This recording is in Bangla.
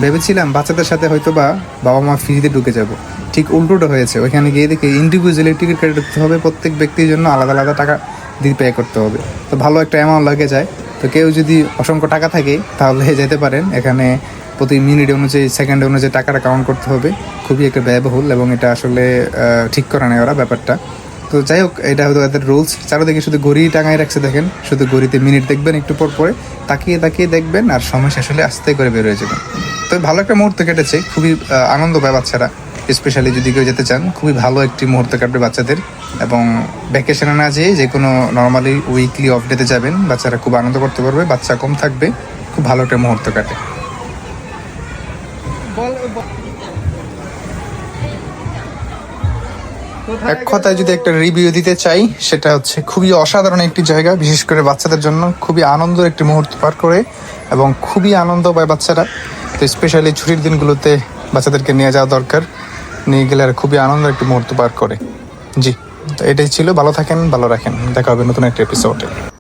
ভেবেছিলাম বাচ্চাদের সাথে হয়তো বা বাবা মা ফ্রিতে ঢুকে যাব, ঠিক উল্টোটা হয়েছে। ওইখানে গিয়ে দেখি ইন্ডিভিজুয়ালি টিকিট কেটে ঢুকতে হবে, প্রত্যেক ব্যক্তির জন্য আলাদা আলাদা টাকা দিয়ে পে করতে হবে। তো ভালো একটা অ্যামাউন্ট লাগে যায়। তো কেউ যদি অসংখ্য টাকা থাকে তাহলে যেতে পারেন। এখানে প্রতি মিনিট অনুযায়ী, সেকেন্ড অনুযায়ী টাকাটা কাউন্ট করতে হবে। খুবই একটা ব্যয়বহুল এবং এটা আসলে ঠিক করে নেয় ওরা ব্যাপারটা। তো যাই হোক, এটা হয়তো এদের রুলস। চারোদিকে শুধু ঘড়ি টাঙায় রাখছে, দেখেন শুধু ঘড়িতে মিনিট দেখবেন, একটু পর পরে তাকিয়ে তাকিয়ে দেখবেন, আর সময় শেষ হলে আস্তে করে বের হয়ে যাবেন। তো ভালো একটা মুহূর্ত কেটেছে, খুবই আনন্দ পায় বাচ্চারা। স্পেশালি যদি কেউ যেতে চান, খুবই ভালো একটি মুহূর্ত কাটবে বাচ্চাদের। এবং ভ্যাকেশনে না যেয়ে যে কোনো নর্মালি উইকলি অফ ডেতে যাবেন, বাচ্চারা খুব আনন্দ করতে পারবে, বাচ্চা কম থাকবে, খুব ভালো একটা মুহূর্ত কাটে। এক কথায় যদি একটা রিভিউ দিতে চাই, সেটা হচ্ছে খুবই অসাধারণ একটি জায়গা, বিশেষ করে বাচ্চাদের জন্য খুবই আনন্দের একটি মুহূর্ত পার করে, এবং খুবই আনন্দ পায় বাচ্চারা। তো স্পেশালি ছুটির দিনগুলোতে বাচ্চাদেরকে নিয়ে যাওয়া দরকার, নিয়ে গেলে আর খুবই আনন্দের একটি মুহূর্ত পার করে। জি, তো এটাই ছিল। ভালো থাকেন, ভালো রাখেন, দেখা হবে নতুন একটা এপিসোডে।